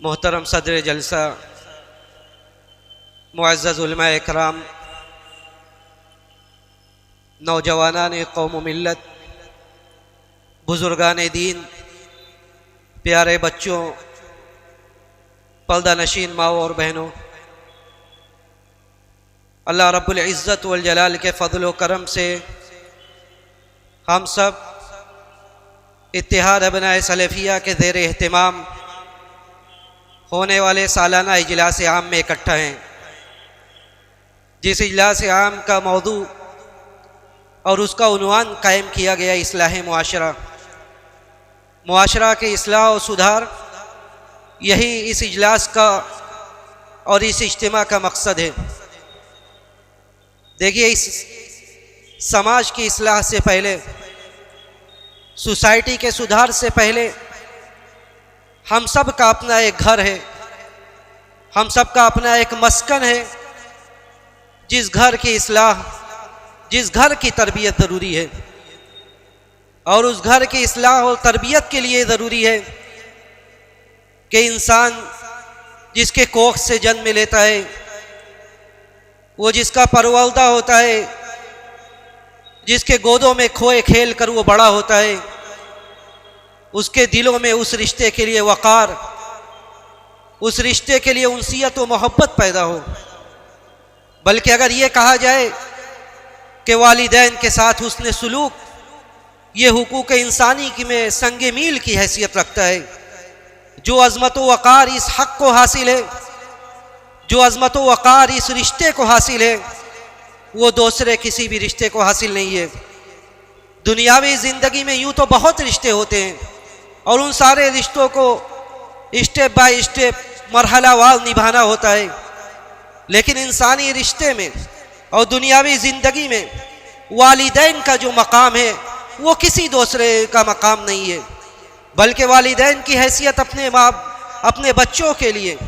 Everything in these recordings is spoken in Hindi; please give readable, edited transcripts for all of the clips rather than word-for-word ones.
मोहतरम सदर जलसा मुअज़्ज़ज़ उलमा इकराम नौजवानान कौम मिल्लत बुजुर्गान दीन प्यारे बच्चों पर्दा नशीन माओ और बहनों अल्लाह रब्बुल इज़्ज़त वल जलाल के फ़ज़ल व करम से हम सब इत्तिहाद अबनाए सलफ़िया के ज़ेर एहतिमाम होने वाले सालाना इजलास आम में इकट्ठा हैं, जिस इजलास आम का मौदू और उसका उन्वान कायम किया गया इस्लाह मुआशरा के इस्लाह और सुधार, यही इस इजलास का और इस इज्तिमा का मकसद है। देखिए, इस समाज की इस्लाह से पहले, सोसाइटी के सुधार से पहले हम सब का अपना एक घर है, हम सब का अपना एक मस्कन है। जिस घर की इस्लाह, जिस घर की तरबियत ज़रूरी है, और उस घर की इस्लाह और तरबियत के लिए ज़रूरी है कि इंसान जिसके कोख से जन्म लेता है, वो जिसका परवलदा होता है, जिसके गोदों में खोए खेल कर वो बड़ा होता है, उसके दिलों में उस रिश्ते के लिए वक़ार, उस रिश्ते के लिए उनसियत व मोहब्बत पैदा हो। बल्कि अगर ये कहा जाए कि वालिदैन के साथ हुस्न सुलूक ये हुकूक इंसानी की में संगे मील की हैसियत रखता है। जो अज़मत व वक़ार इस हक़ को हासिल है, जो अज़मत व वक़ार इस रिश्ते को हासिल है, वो दूसरे किसी भी रिश्ते को हासिल नहीं है। दुनियावी ज़िंदगी में यूँ तो बहुत रिश्ते होते हैं और उन सारे रिश्तों को स्टेप बाय स्टेप मरहलावार निभाना होता है, लेकिन इंसानी रिश्ते में और दुनियावी ज़िंदगी में वालिदैन का जो मकाम है वो किसी दूसरे का मकाम नहीं है, बल्कि वालिदैन की हैसियत अपने बच्चों के लिए,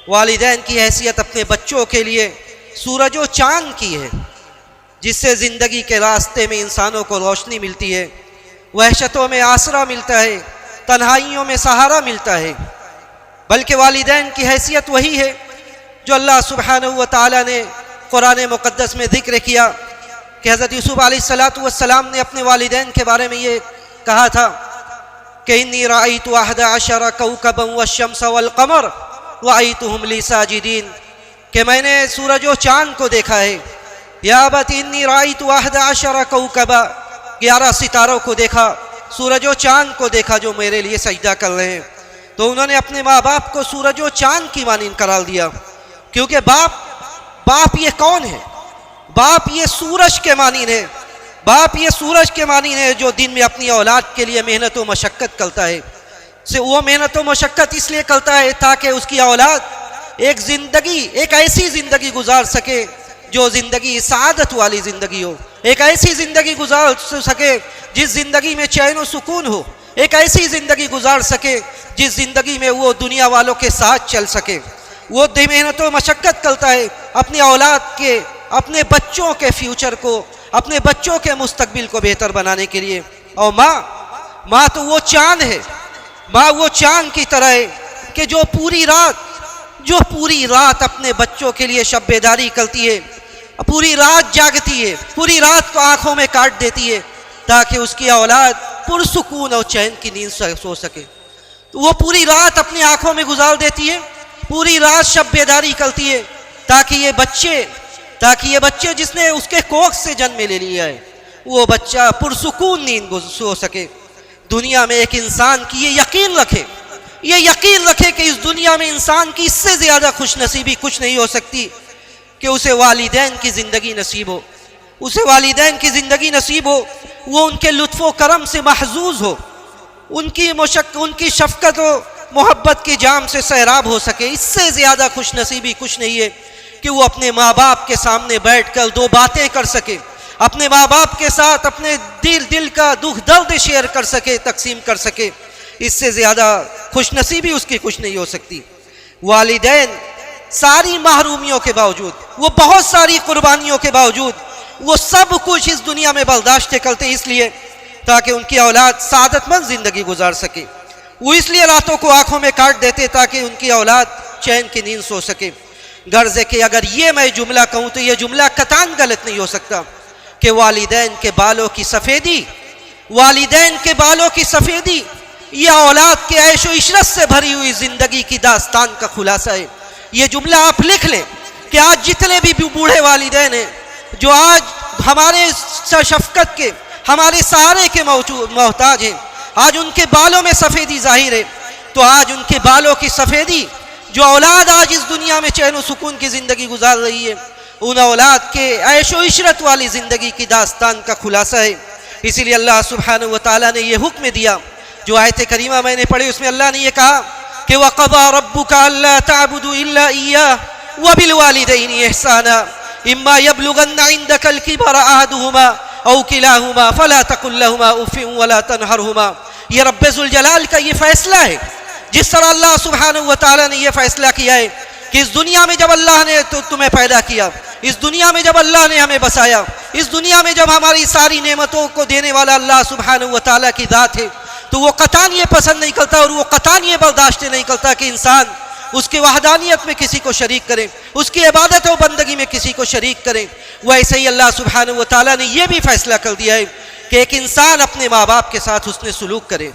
वालिदैन की हैसियत अपने बच्चों के लिए सूरज व चाँद की है, जिससे ज़िंदगी के रास्ते में इंसानों को रोशनी मिलती है, वहशतों में आसरा मिलता है, तन्हाइयों में सहारा मिलता है। बल्कि वालिदैन की हैसियत वही है जो अल्लाह सुब्हानहू व तआला ने कुरान मुक़द्दस में ज़िक्र किया कि हज़रत यूसुफ़ अलैहिस्सलातु वस्सलाम ने अपने वालिदैन के बारे में ये कहा था कि इन्नी राअयतु अहदा अशरा कौकबन वश्शम्स वल क़मर व अयतुहुम ली साजिदीन, कि मैंने सूरज और चाँद को देखा है या अबती इन्नी राइतु अहद अशरा कौकबा, 11 सितारों को देखा, सूरज और चांद को देखा जो मेरे लिए सजदा कर रहे हैं। तो उन्होंने अपने माँ बाप को सूरज और चांद की मानीन करार दिया, क्योंकि बाप ये कौन है? बाप ये सूरज के मानीन है। बाप ये सूरज के मानीन है जो दिन में अपनी औलाद के लिए मेहनत व मशक्क़त करता है। से वो मेहनत व मशक्क़त इसलिए करता है ताकि उसकी औलाद एक ऐसी ज़िंदगी गुजार सके जो ज़िंदगी सआदत वाली ज़िंदगी हो, एक ऐसी ज़िंदगी गुजार सके जिस ज़िंदगी में चैन व सुकून हो, एक ऐसी ज़िंदगी गुजार सके जिस ज़िंदगी में वो दुनिया वालों के साथ चल सके। वो मेहनत व मशक्क़त करता है अपनी औलाद के, अपने बच्चों के फ्यूचर को, अपने बच्चों के मुस्तकबिल को बेहतर बनाने के लिए। और माँ तो वो चाँद है, माँ वो चाँद की तरह है कि जो पूरी रात अपने बच्चों के लिए शब बेदारी करती है, पूरी रात जागती है, पूरी रात को आंखों में काट देती है ताकि उसकी औलाद पुरसुकून और चैन की नींद सो सके। तो वो पूरी रात अपनी आंखों में गुजार देती है, पूरी रात शब बेदारी करती है ताकि ये बच्चे जिसने उसके कोख से जन्म ले लिया है वो बच्चा पुरसुकून नींद सो सके। दुनिया में एक इंसान की ये यकीन रखे कि इस दुनिया में इंसान की इससे ज़्यादा खुशनसीबी कुछ नहीं हो सकती कि उसे वालिदैन की ज़िंदगी नसीब हो, वो उनके लुत्फ़ व करम से महजूज हो, उनकी शफ़क़त व मोहब्बत के जाम से सैराब हो सके। इससे ज़्यादा खुशनसीबी कुछ नहीं है कि वो अपने माँ बाप के सामने बैठकर 2 बातें कर सके, अपने माँ बाप के साथ अपने दिल का दुख दर्द शेयर कर सके, तकसीम कर सके। इससे ज़्यादा खुशनसीबी उसकी कुछ नहीं हो सकती। वालिदैन सारी महरूमियों के बावजूद, वो बहुत सारी कुर्बानियों के बावजूद, वो सब कुछ इस दुनिया में बर्दाश्त करते इसलिए ताकि उनकी औलाद सादतमंद ज़िंदगी गुजार सके। वो इसलिए रातों को आंखों में काट देते ताकि उनकी औलाद चैन की नींद सो सके। गर्ज़ है कि अगर ये मैं जुमला कहूँ तो ये जुमला कतान गलत नहीं हो सकता कि वालिदैन के बालों की सफ़ेदी यह औलाद के ऐशो इशरत से भरी हुई ज़िंदगी की दास्तान का खुलासा है। ये जुमला आप लिख लें कि आज जितने भी बूढ़े वालिदैन हैं जो आज हमारे शफ़क़त के, हमारे सहारे के मोहताज हैं, आज उनके बालों में सफ़ेदी ज़ाहिर है, तो आज उनके बालों की सफ़ेदी जो औलाद आज इस दुनिया में चैन व सुकून की ज़िंदगी गुजार रही है, उन औलाद के ऐशो इशरत वाली ज़िंदगी की दास्तान का खुलासा है। इसीलिए अल्लाह सुब्हानहू व तआला ने यह हुक्म दिया, जो आयत करीमा मैंने पढ़ी उसमें अल्लाह ने यह कहा कि वक़ज़ा रब्बुका अल्ला तअबुदू इल्ला इय्याहु व बिल वालिदैनि इहसाना इम्मा यबलुगन्ना इंदकल किबरा अहदुहुमा औ किलाहुमा फला तकुल लहुमा उफ़्फ़िन वला तनहरहुमा। ये रब्बे ज़ुल जलाल का ये फ़ैसला है। जिस तरह अल्लाह सुब्हानहू व तआला ने यह फ़ैसला किया है कि इस दुनिया में जब अल्लाह ने तुम्हें पैदा किया, इस दुनिया में जब अल्लाह ने हमें बसाया, इस दुनिया में जब हमारी सारी नेमतों को देने वाला अल्लाह सुब्हानहू व तआला की ज़ात है, तो वो कतान ये पसंद नहीं करता और वो कतान ये बर्दाश्त नहीं करता कि इंसान उसकी वहदानियत में किसी को शरीक करे, उसकी इबादत और बंदगी में किसी को शरीक करे। वैसे ही अल्लाह सुब्हानहू व तआला ने यह भी फ़ैसला कर दिया है कि एक इंसान अपने माँ बाप के साथ हुस्न सलूक करे,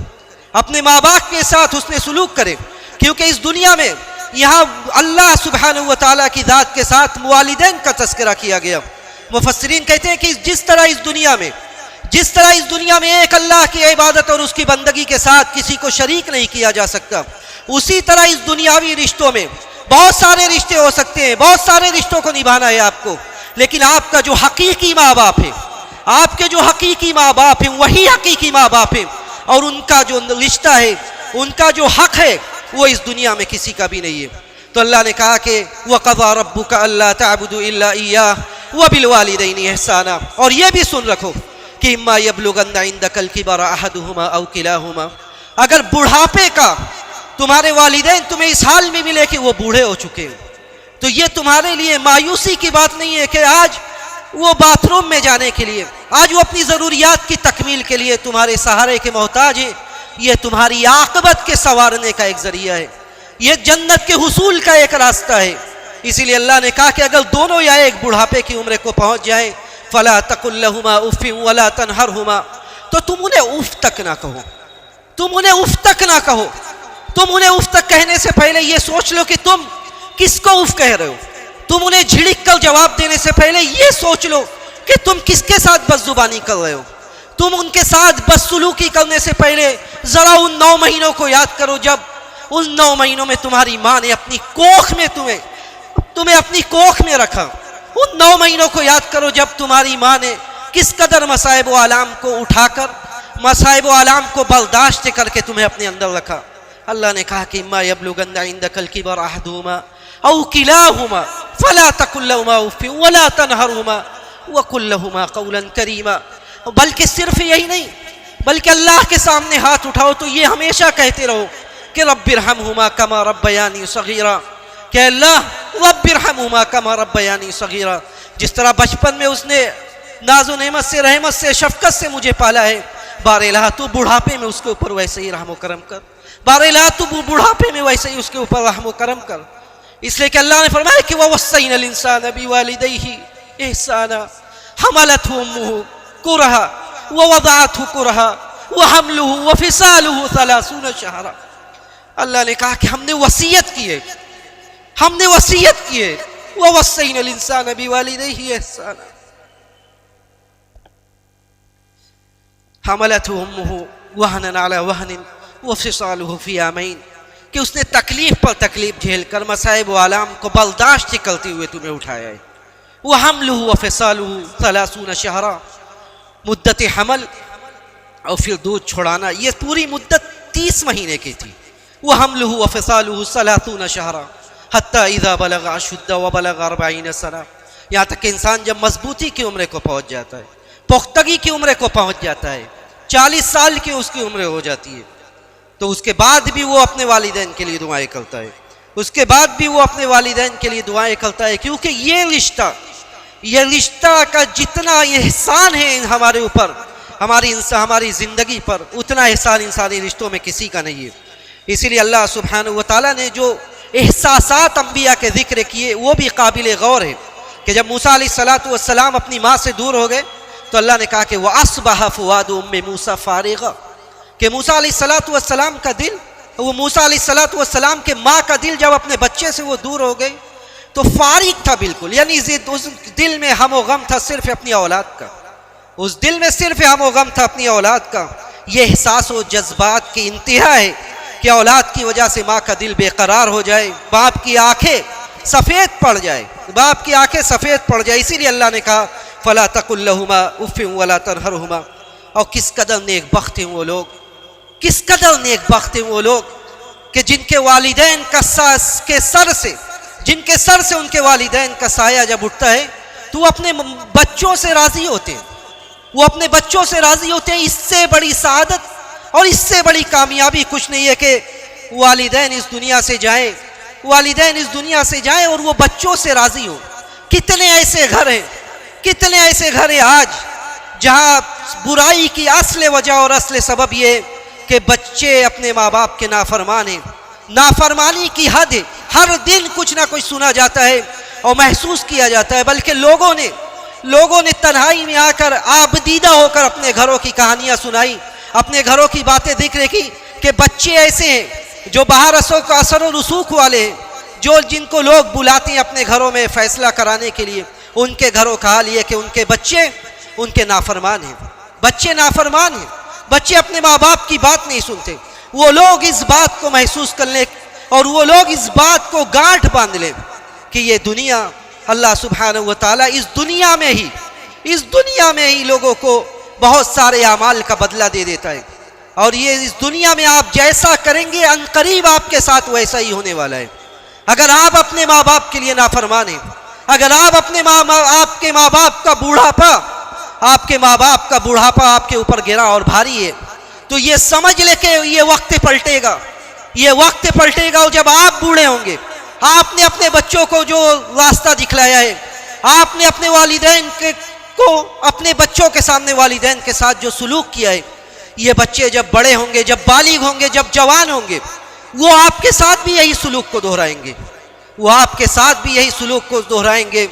अपने माँ बाप के साथ हुस्न सलूक करे, क्योंकि इस दुनिया में यहाँ अल्लाह सुब्हानहू व तआला की ज़ात के साथ वालिदैन का तज़किरा किया गया। मुफस्सिरीन कहते हैं कि जिस तरह इस दुनिया में एक अल्लाह की इबादत और उसकी बंदगी के साथ किसी को शरीक नहीं किया जा सकता, उसी तरह इस दुनियावी रिश्तों में बहुत सारे रिश्ते हो सकते हैं, बहुत सारे रिश्तों को निभाना है आपको, लेकिन आपका जो हकीकी माँ बाप है, आपके जो हकीकी माँ बाप हैं वही हकीकी माँ बाप हैं, और उनका जो रिश्ता है, उनका जो हक है, वो इस दुनिया में किसी का भी नहीं है। तो अल्लाह ने कहा कि वक़ज़ा रब्बुका अल्ला तअबुदू इल्ला इय्याहु व बिल वालिदैनि इहसाना। और ये भी सुन रखो कि इम्मा यबलुगन्ना इंदकल किबरा अहदुहुमा औ किलाहुमा, अगर बुढ़ापे का तुम्हारे वालिदैन तुम्हें इस हाल में मिले कि वो बूढ़े हो चुके हैं, तो ये तुम्हारे लिए मायूसी की बात नहीं है कि आज वो बाथरूम में जाने के लिए, आज वो अपनी ज़रूरियात की तकमील के लिए तुम्हारे सहारे के मोहताज हैं। ये तुम्हारी आक़िबत के संवारने का एक ज़रिया है, ये जन्नत के हुसूल का एक रास्ता है। इसीलिए अल्लाह ने कहा कि अगर दोनों या एक बुढ़ापे की उम्र को पहुँच जाए, फ़ला तकुल लहुमा उफ़्फ़िन वला तनहरहुमा, तो तुम उन्हें उफ़ तक ना कहो, तुम उन्हें उफ़ तक ना कहो। तुम उन्हें उफ़ तक कहने से पहले ये सोच लो कि तुम किसको उफ़ कह रहे हो। तुम उन्हें झिड़क कर जवाब देने से पहले ये सोच लो कि तुम किसके साथ बदजुबानी कर रहे हो। तुम उनके साथ बदसलूकी करने से पहले जरा उन 9 महीनों को याद करो, जब उन 9 महीनों में तुम्हारी माँ ने अपनी कोख में तुम्हें अपनी कोख में रखा। उन 9 महीनों को याद करो जब तुम्हारी माँ ने किस कदर मसाइब व आलाम को उठाकर, मसाइब व आलाम को बर्दाश्त करके तुम्हें अपने अंदर रखा। अल्लाह ने कहा कि इम्मा यबलुगन्ना इंदकल किबर अहदुहुमा औ किलाहुमा फला तकुल लहुमा उफ़ वला तनहरहुमा वकुल लहुमा क़ौलन करीमा। बल्कि सिर्फ यही नहीं, बल्कि अल्लाह के सामने हाथ उठाओ तो ये हमेशा कहते रहो कि रब्बिरहमहुमा कमा रब्बयानी सगीरा, कि अल्लाह रब्बिरहमहुमा कमा रब्बयानी सगीरा, जिस तरह बचपन में उसने नाज़ो नेमत से, रहमत से, शफकत से मुझे पाला है, बारेला तू बुढ़ापे में उसके ऊपर वैसे ही रहम करम कर, बारेला तू बुढ़ापे में वैसे ही उसके ऊपर रहम करम कर। इसलिए कि अल्लाह ने फरमाया कि ववस्सैनल इंसान बिवालिदैहि इहसाना हमलतहु उम्मुहु कुरहा ववदअतहु कुरहा वहमलुहु वफिसालुहु 30 शहरा। अल्लाह ने कहा कि हमने वसीयत की है, हमने वसीयत की है, ववस्सैनल इंसान बिवालिदैहि इहसाना हमलतहु उम्मुहु वहनन अला वहनिन वफिसालुहु फी आमैन, कि उसने तकलीफ पर तकलीफ झेलकर मसाइब व आलाम को बर्दाश्त करते हुए तुम्हें उठाया है। वह हमलुहु व फिसालुहु 30 शहरा, मुद्दत हमल और फिर दूध छोड़ाना, ये पूरी मुद्दत 30 महीने की थी। वह हमलुहु व फिसालुहु 30 शहरा हत्ता इज़ा बलग अशुद्दा व बलग 40 सना, यहाँ तक कि इंसान जब मजबूती की उम्र को पहुँच जाता है, पुख्तगी की उम्र को पहुँच जाता है, 40 साल की उसकी उम्र हो जाती है, तो उसके बाद भी वो अपने वालिदैन के लिए दुआएं करता है, उसके बाद भी वो अपने वालिदैन के लिए दुआएं करता है, क्योंकि ये रिश्ता का जितना एहसान है हमारे ऊपर, हमारी ज़िंदगी पर, उतना एहसान इंसानी रिश्तों में किसी का नहीं है। इसीलिए अल्लाह सुब्हानहू व तआला ने जो एहसासात अंबिया के जिक्र किए वो भी काबिल गौर है कि जब मूसा अलैहिस्सलातु वस्सलाम अपनी माँ से दूर हो गए तो अल्लाह ने कहा कि वह अस्बह फुआदु उम्मे मूसा फारिगा, कि मूसा अलैहिस्सलातु वस्सलाम का दिल, वो मूसा अलैहिस्सलातु वस्सलाम के माँ का दिल जब अपने बच्चे से वो दूर हो गए तो फारिग था बिल्कुल, यानी उस दिल में हम व गम था सिर्फ अपनी औलाद का, उस दिल में सिर्फ हम व गम था अपनी औलाद का। ये एहसास व जज्बात की इंतहा है कि औलाद की वजह से माँ का दिल बेकरार हो जाए, बाप की आंखें सफ़ेद पड़ जाए, बाप की आंखें सफ़ेद पड़ जाए। इसीलिए अल्लाह ने कहा फला तकुल लहुमा उफ़्फ़िन वला तनहरहुमा, और किस कदर नेक बख्त हैं वो लोग, किस कदर नेक बख्त हैं वो लोग कि जिनके वालिदैन के सर से उनके वालिदैन का साया जब उठता है तो वो अपने बच्चों से राज़ी होते हैं, वो अपने बच्चों से राज़ी होते हैं। इससे बड़ी सआदत और इससे बड़ी कामयाबी कुछ नहीं है कि वालिदैन इस दुनिया से जाएं, वालिदैन इस दुनिया से जाएं और वो बच्चों से राज़ी हो। कितने ऐसे घर हैं, कितने ऐसे घर हैं आज जहाँ बुराई की असल वजह और असल सबब ये कि बच्चे अपने माँ बाप के नाफरमान हैं, नाफरमानी की हद है, हर दिन कुछ ना कुछ सुना जाता है और महसूस किया जाता है। बल्कि लोगों ने तन्हाई में आकर आबदीदा होकर अपने घरों की कहानियाँ सुनाई, अपने घरों की बातें जिक्र की कि बच्चे ऐसे हैं जो बाहर असर और रसूख वाले हैं, जिनको लोग बुलाते हैं अपने घरों में फ़ैसला कराने के लिए, उनके घरों का हाल ये कि उनके बच्चे उनके नाफरमान हैं, बच्चे नाफरमान हैं, बच्चे अपने माँ बाप की बात नहीं सुनते। वो लोग इस बात को महसूस कर लें और वो लोग इस बात को गांठ बांध लें कि ये दुनिया, अल्लाह सुब्हानहू व तआला इस दुनिया में ही लोगों को बहुत सारे अमाल का बदला दे देता है, और ये इस दुनिया में आप जैसा करेंगे अनकरीब आपके साथ वैसा ही होने वाला है। अगर आप अपने माँ बाप के लिए नाफरमान हैं, अगर आप अपने आपके माँ बाप का बुढ़ापा आपके ऊपर गिरा और भारी है, तो ये समझ ले कि ये वक्त पलटेगा और जब आप बूढ़े होंगे, आपने अपने बच्चों को जो रास्ता दिखलाया है, आपने अपने वालिदैन को अपने बच्चों के सामने वालिदैन के साथ जो सुलूक किया है, ये बच्चे जब बड़े होंगे, जब बालिग होंगे, जब जवान होंगे, वो आपके साथ भी यही सुलूक को दोहराएंगे, वो आपके साथ भी यही सुलूक को दोहराएंगे।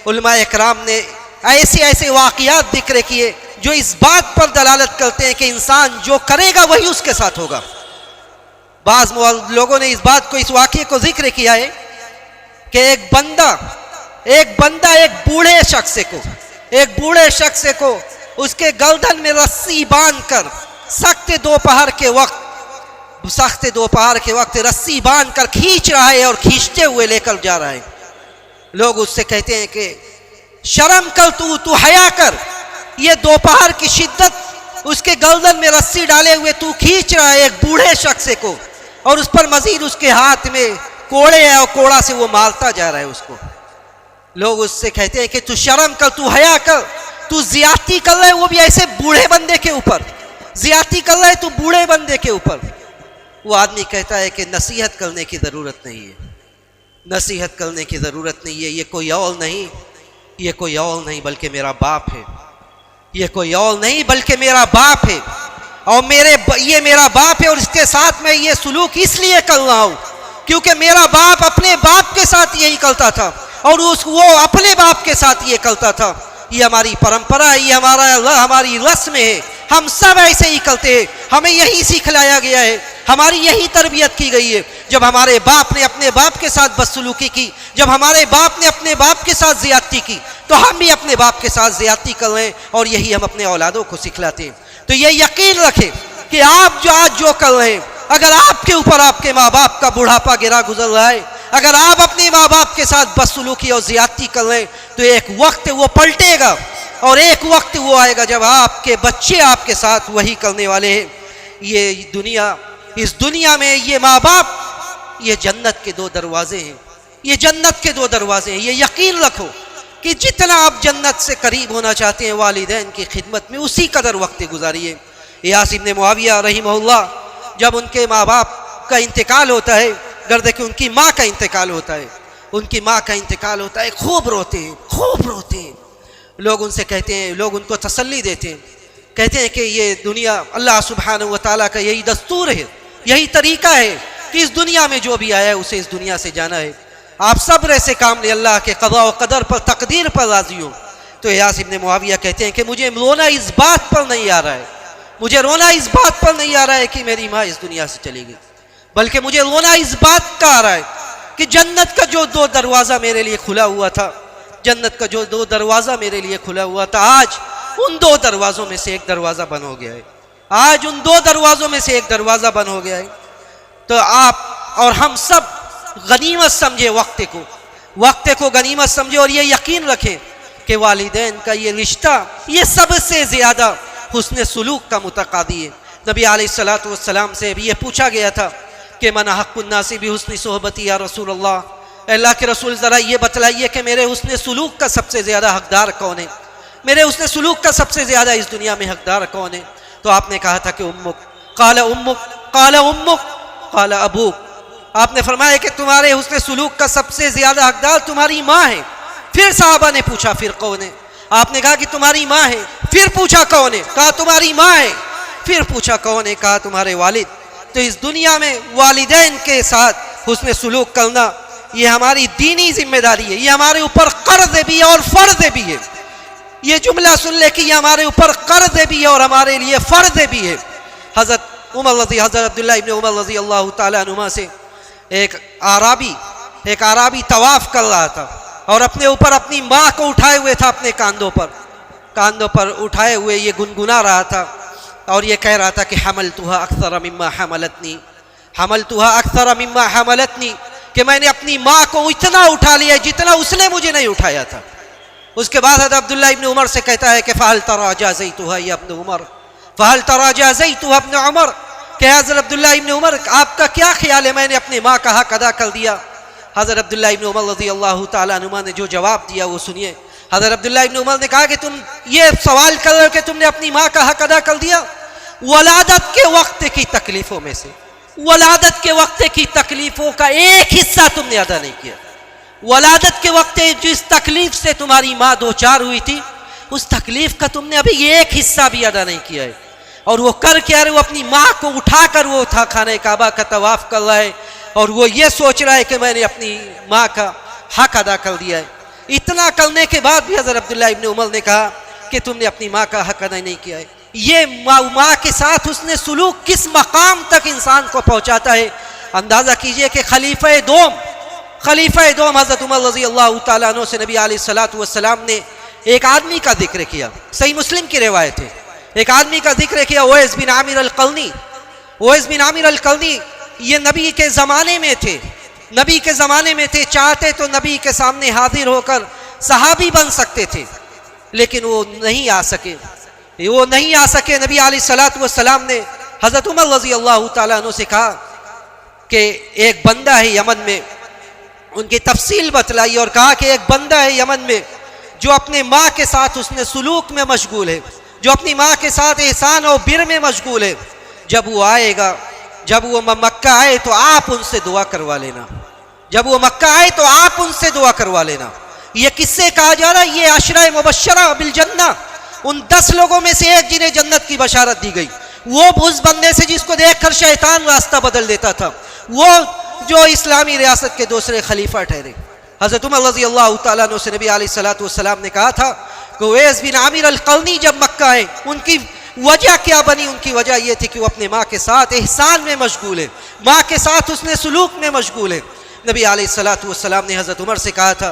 उलमाए इकराम ने ऐसे वाक़ियात जिक्र किए जो इस बात पर दलालत करते हैं कि इंसान जो करेगा वही उसके साथ होगा। बाज़ लोगों ने इस वाक़े को जिक्र किया है कि एक बंदा एक बंदा एक बूढ़े शख्स को उसके गर्दन में रस्सी बांधकर सख्त दोपहर के वक्त रस्सी बांधकर खींच रहा है और खींचते हुए लेकर जा रहा है। लोग उससे कहते हैं कि शर्म कर, तू हया कर, ये दोपहर की शिद्दत, उसके गर्दन में रस्सी डाले हुए तू खींच रहा है एक बूढ़े शख्स को, और उस पर मजीद उसके हाथ में कोड़े है और कोड़ा से वो मारता जा रहा है उसको। लोग उससे कहते हैं कि तू शर्म कर, तू हया कर, तू ज्यादती कर रहा है, वो भी ऐसे बूढ़े बंदे के ऊपर ज्यादती कर रहा है, तू बूढ़े बंदे के ऊपर। वो आदमी कहता है कि नसीहत करने की ज़रूरत नहीं है, नसीहत करने की ज़रूरत नहीं है, ये कोई और नहीं बल्कि मेरा बाप है, ये कोई और नहीं बल्कि मेरा बाप है, और ये मेरा बाप है, और इसके साथ मैं ये सुलूक इसलिए कर रहा हूँ क्योंकि मेरा बाप अपने बाप के साथ यही करता था और वो अपने बाप के साथ ये करता था। ये हमारी परंपरा है, ये हमारी रस्म है, हम सब ऐसे ही करते हैं, हमें यही सिखलाया गया है, हमारी यही तरबियत की गई है। जब हमारे बाप ने अपने बाप के साथ बदसलूकी की, जब हमारे बाप ने अपने बाप के साथ ज़्यादती की, तो हम भी अपने बाप के साथ ज़्यादती कर रहे हैं और यही हम अपने औलादों को सिखलाते हैं। तो ये यकीन रखें कि आप जो कर रहे हैं, अगर आपके ऊपर आपके माँ बाप का बुढ़ापा गिरा गुजर रहा है, अगर आप अपने माँ बाप के साथ बदसलूकी और ज़्यादती कर रहे हैं, तो एक वक्त वो पलटेगा और एक वक्त वो आएगा जब आपके बच्चे आपके साथ वही करने वाले हैं। इस दुनिया में ये माँ बाप ये जन्नत के 2 दरवाजे हैं, ये जन्नत के 2 दरवाजे हैं। ये यकीन रखो कि जितना आप जन्नत से करीब होना चाहते हैं वालिदैन की खिदमत में, उसी कदर वक्त गुजारिए। यास इब्न मुआविया रहिमहुल्लाह, जब उनके माँ बाप का इंतकाल होता है, गर्दे कि उनकी माँ का इंतकाल होता है, खूब रोते हैं। लोग उनसे कहते हैं, लोग उनको तसल्ली देते हैं, कहते हैं कि ये दुनिया अल्लाह सुब्हानहू व तआला का यही दस्तूर है, यही तरीका है कि इस दुनिया में जो भी आया है उसे इस दुनिया से जाना है। आप सब्र से काम ले, अल्लाह के क़ज़ा व क़दर पर, तकदीर पर राज़ी हो। तो यास इब्न मुआविया कहते हैं कि मुझे रोना इस बात पर नहीं आ रहा है कि मेरी माँ इस दुनिया से चली गई, बल्कि मुझे रोना इस बात का आ रहा है कि जन्नत का जो 2 दरवाज़ा मेरे लिए खुला हुआ था, आज उन 2 दरवाज़ों में से एक दरवाज़ा बंद हो गया है। तो आप और हम सब गनीमत समझे, वक्त को गनीमत समझे, और ये यकीन रखें कि वालिदैन का ये रिश्ता ये सबसे ज़्यादा हुस्न सुलूक का मुतक़ादी है। नबी अलैहिस्सलातु वस्सलाम से भी ये पूछा गया था कि मन हक़्क़ुन नासी बि हुस्नि सोहबती या रसूल अल्लाह, अल्लाह के रसूल ज़रा ये बतलाइए कि मेरे हुस्न सुलूक का सबसे ज़्यादा हकदार कौन है, मेरे हुस्न सुलूक का सबसे ज़्यादा इस दुनिया में हकदार कौन है? तो आपने कहा था कि उम्मुक, क़ाल अबूक। आपने फरमाया कि तुम्हारे हुस्न सुलूक का सबसे ज़्यादा हकदार तुम्हारी माँ है। फिर साहबा ने पूछा फिर कौन है? आपने कहा कि तुम्हारी माँ है। फिर पूछा कौन है? कहा तुम्हारी माँ है। फिर पूछा कौन है? कहा तुम्हारे वालिद। तो इस दुनिया में वालिदैन के साथ हुस्न सुलूक करना ये हमारी दीनी जिम्मेदारी है, ये हमारे ऊपर कर्ज भी है और फ़र्ज भी है। ये जुमला सुन ले कि ये हमारे ऊपर कर्ज भी है और हमारे लिए फ़र्ज भी है। हज़रत अब्दुल्लाह इब्न उमर रज़ी अल्लाह ताला अन्हुमा से एक आराबी तवाफ़ कर रहा था और अपने ऊपर अपनी माँ को उठाए हुए था, अपने कांधों पर उठाए हुए ये गुनगुना रहा था और ये कह रहा था कि हमलतुहा अक्सर मिम्मा हमलतनी, कि मैंने अपनी माँ को इतना उठा लिया जितना उसने मुझे नहीं उठाया था। उसके बाद हज़रत अब्दुल्लाह इब्न उमर से कहता है कि फ़हल तरा जाज़ैतुहा या इब्न उमर, फ़हल तरा जाज़ैतुहा इब्न उमर, कि हज़रत अब्दुल्लाह इब्न उमर आपका क्या ख्याल है, मैंने अपनी माँ का हक़ अदा कर दिया? हज़रत अब्दुल्लाह इब्न उमर रज़ी अल्लाह ताला अन्हुमा ने जो जवाब दिया वो सुनिए। हज़रत अब्दुल्लाह इब्न उमर ने कहा कि तुम ये सवाल कर रहे हो कि तुमने अपनी माँ का हक़ अदा कर दिया? वलादत के वक्त की तकलीफ़ों में से, वलादत के वक्त की तकलीफ़ों का एक हिस्सा तुमने अदा नहीं किया। वलादत के वक्त जिस तकलीफ़ से तुम्हारी माँ दो चार हुई थी, उस तकलीफ़ का तुमने अभी एक हिस्सा भी अदा नहीं किया है। और वो कर क्या रहे, वो अपनी माँ को उठाकर वो था खाने काबा का तवाफ़ कर रहा है और वो ये सोच रहा है कि मैंने अपनी माँ का हक़ अदा कर दिया है। इतना करने के बाद भी हज़रत अब्दुल्लाह इब्न उमर ने कहा कि तुमने अपनी माँ का हक़ अदा नहीं किया है। ये माँ के साथ उसने सुलूक किस मकाम तक इंसान को पहुँचाता है। अंदाज़ा कीजिए कि खलीफा दोम हज़रत उमर रज़ी अल्लाह तआला अन्हु से नबी अलैहिस्सलातु वस्सलाम ने एक आदमी का जिक्र किया। सही मुस्लिम की रिवायत है, एक आदमी का जिक्र किया, उवैस बिन आमिर अल-क़रनी। उवैस बिन आमिर अल-क़रनी ये नबी के ज़माने में थे, नबी के ज़माने में थे। चाहते तो नबी के सामने हाजिर होकर सहाबी बन सकते थे, लेकिन वो नहीं आ सके, वो नहीं आ सके। नबी अलैहिस्सलातु वस्सलाम ने हज़रत उमर रज़ी अल्लाह तआला अन्हु से कहा कि एक बंदा है यमन में, उनकी तफसील बतलाई और कहा कि एक बंदा है यमन में जो अपने माँ के साथ उसने सुलूक में मशगूल है, जो अपनी माँ के साथ एहसान और बिर में मशगूल है। जब वो आएगा, जब वो मक्का आए तो आप उनसे दुआ करवा लेना, जब वो मक्का आए तो आप उनसे दुआ करवा लेना। ये किससे कहा जा रहा है? ये अशरा मुबश्शरा बिल जन्ना, उन 10 लोगों में से एक जिन्हें जन्नत की बशारत दी गई। वो उस बंदे से जिसको देखकर शैतान रास्ता बदल देता था, वो जो इस्लामी रियासत के दूसरे खलीफा ठहरे। हज़रत उमर रज़ी अल्लाह तआला अन्हु से नबी अलैहिस्सलातु वस्सलाम ने कहा था कि उवैस बिन आमिर अल-क़रनी जब मक्का आए, उनकी वजह क्या बनी? उनकी वजह यह थी कि वो अपने माँ के साथ एहसान में मशगूल है, माँ के साथ उसने सुलूक में मशगूल है। नबी अलैहिस्सलातु वस्सलाम ने हज़रत उमर से कहा था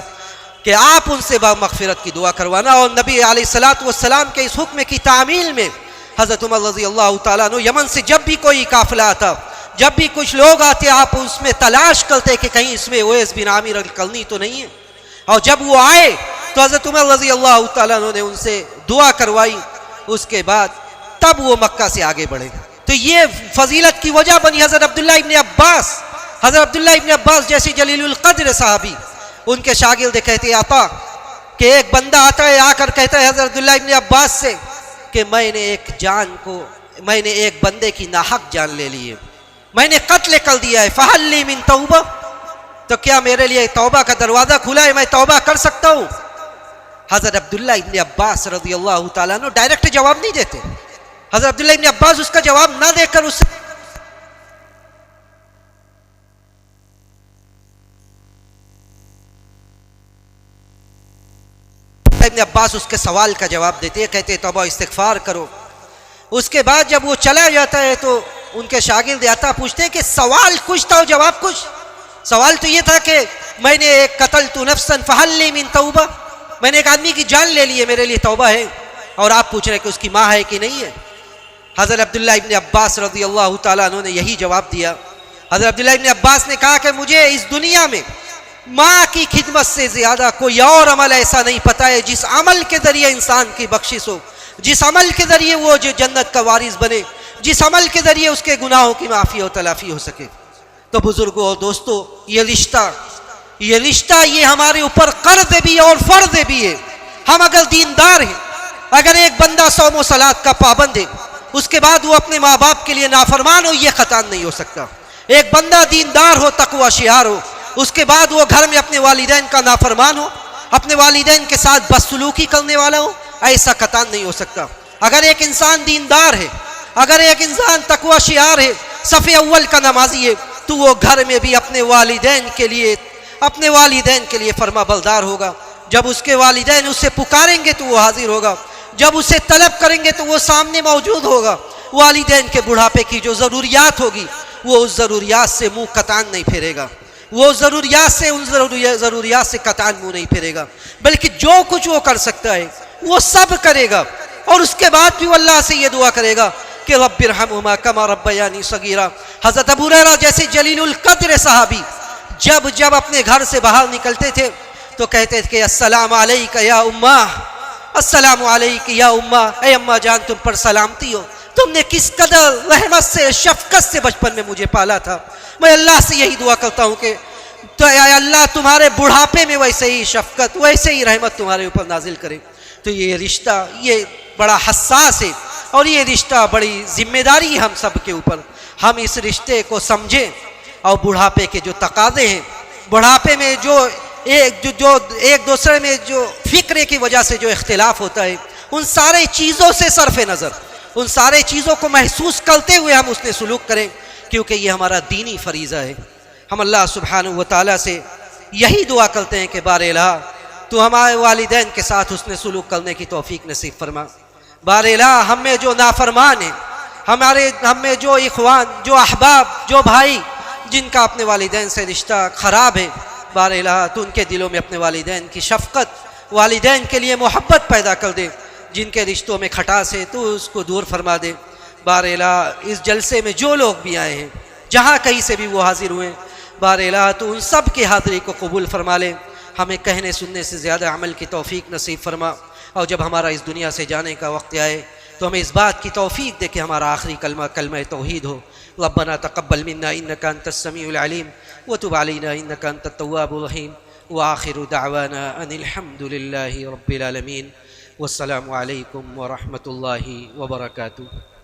कि आप उनसे मग़फ़िरत की दुआ करवाना। और नबी अलैहिस्सलातु वस्सलाम के इस हुक्म की तामील में हज़रत उमर रज़ी अल्लाह तआला अन्हु यमन से जब भी कोई काफ़िला आता, जब भी कुछ लोग आते, आप उसमें तलाश करते कि कहीं इसमें उवैस बिन आमिर अल-क़रनी तो नहीं है। और जब वो आए तो हज़रत उमर रज़ी अल्लाह तआला अन्हु ने उनसे दुआ करवाई। उसके बाद तब वो मक्का से आगे बढ़े। तो ये फजीलत की वजह बनी। हज़रत अब्दुल्लाह इब्न अब्बास, हज़रत अब्दुल्लाह इब्न अब्बास जैसी जलीलुल क़द्र सहाबी, उनके शागिर्द कहते आता कि एक बंदा आता है, आकर कहता है हज़रत अब्दुल्लाह इब्न अब्बास से कि मैंने एक बंदे की नाहक जान ले ली है, मैंने कत्ल कर दिया है। फ़हल्ली मिन तौबा, तो क्या मेरे लिए तौबा का दरवाज़ा खुला है, मैं तौबा कर सकता हूँ? हज़रत अब्दुल्लाह इब्न अब्बास रज़ियल्लाहु ताला अन्हु डायरेक्ट जवाब नहीं देते। हज़रत अब्दुल्लाह इब्न अब्बास उसका जवाब ना देकर उससे इब्न अब्बास उसके सवाल का जवाब देते हैं, कहते तौबा इस्तिग़फ़ार करो। उसके बाद जब वो चला जाता है तो उनके शागिर्द आता पूछते हैं कि सवाल कुछ था और जवाब कुछ। सवाल तो ये था कि मैंने एक क़तलतु नफ़्सन फ़हल्ली मिन तौबा, मैंने एक आदमी की जान ले ली है, मेरे लिए तौबा है। और आप पूछ रहे हैं कि उसकी माँ है कि नहीं है। हज़रत अब्दुल्लाह इब्न अब्बास रज़ियल्लाहु ताला अन्हु ने यही जवाब दिया। हज़रत अब्दुल्लाह इब्न अब्बास ने कहा कि मुझे इस दुनिया में माँ की खिदमत से ज़्यादा कोई और अमल ऐसा नहीं पता है जिस अमल के ज़रिए इंसान की बख्शिश हो, जिस अमल के ज़रिए वो जो जन्नत का वारिस बने, जिस अमल के ज़रिए उसके गुनाहों की माफ़ी और तलाफ़ी हो सके। तो बुज़ुर्गों और दोस्तों, ये रिश्ता ये हमारे ऊपर कर्ज भी है और फ़र्ज भी है। हम अगर दीनदार हैं, अगर एक बंदा सौम व सलात का पाबंद है, उसके बाद वो अपने माँ बाप के लिए नाफरमान हो, ये ख़तान नहीं हो सकता। एक बंदा दीनदार हो, तक़वा शियार हो, उसके बाद वो घर में अपने वालिदैन का नाफरमान हो, अपने वालिदैन के साथ बदसलूकी करने वाला हो, ऐसा क़तान नहीं हो सकता। अगर एक इंसान दीनदार है, अगर एक इंसान तक़वा शियार है, सफ़े अव्वल का नमाजी है, तो वो घर में भी अपने वालिदैन के लिए फरमाबरदार होगा। जब उसके वालिदैन उससे पुकारेंगे तो वो हाजिर होगा, जब उसे तलब करेंगे तो वो सामने मौजूद होगा। वालिदैन के बुढ़ापे की जो ज़रूरियात होगी, वो उस ज़रूरियात से मुँह कतान नहीं फेरेगा, वो ज़रूरियात से कतान मुँह नहीं फेरेगा, बल्कि जो कुछ वो कर सकता है वो सब करेगा। और उसके बाद भी वो अल्लाह से ये दुआ करेगा कि रब्बिरहमुमा कमा रब्बयानी सगीरा। हज़रत अबू हुरैरा जैसे जलीलुल क़द्र सहाबी जब अपने घर से बाहर निकलते थे तो कहते थे कि अस्सलामु अलैका या उम्मा, अस्सलामु अलैकी या उम्मा, ए अम्मा जान तुम पर सलामती हो, तुमने किस कदर रहमत से शफ़क़त से बचपन में मुझे पाला था। मैं अल्लाह से यही दुआ करता हूँ कि तो अल्लाह तुम्हारे बुढ़ापे में वैसे ही शफ़क़त, वैसे ही रहमत तुम्हारे ऊपर नाजिल करे। तो ये रिश्ता ये बड़ा हसास है और ये रिश्ता बड़ी जिम्मेदारी है हम सब के ऊपर। हम इस रिश्ते को समझें और बुढ़ापे के जो तकाज़े हैं, बुढ़ापे में जो एक दूसरे में जो फ़िक्र की वजह से जो इख्तिलाफ़ होता है, उन सारे चीज़ों से सरफ़ नज़र, उन सारे चीज़ों को महसूस करते हुए हम उसने सलूक करें, क्योंकि ये हमारा दीनी फ़रीज़ा है। हम अल्लाह सुब्हानहू व तआला से यही दुआ करते हैं कि बारे इलाह तो हमारे वालिदैन के साथ उसने सलूक करने की तौफ़ीक नसीब फरमा। बारे इलाह हम में जो नाफरमान है, हम में जो इख़वान, जो अहबाब, जो भाई जिनका अपने वालिदैन से रिश्ता ख़राब है, बार इलाहा तो उनके दिलों में अपने वालिदैन की शफ़क़त, वालिदैन के लिए मोहब्बत पैदा कर दे। जिनके रिश्तों में खटास है तो उसको दूर फरमा दे। बार इलाहा इस जलसे में जो लोग भी आए हैं, जहाँ कहीं से भी वो हाजिर हुए, बार इलाहा तो उन सब की हाज़िरी को कबूल फरमा ले। हमें कहने सुनने से ज़्यादा अमल की तौफ़ीक नसीब फरमा। और जब हमारा इस दुनिया से जाने का वक्त आए तो हमें इस बात की तौफ़ीक दे कि हमारा आखिरी कलमा कलमा तौहीद हो। रब्बना तक़ब्बल मिन्ना इन्नका अंतस समीउल अलीम व तुब अलैना इन्नका अंतत तव्वाबुर रहीम व आखिरु दअवाना अनिल हम्दुलिल्लाहि रब्बिल आलमीन। वस्सलामु अलैकुम व रहमतुल्लाहि व बरकातुहू।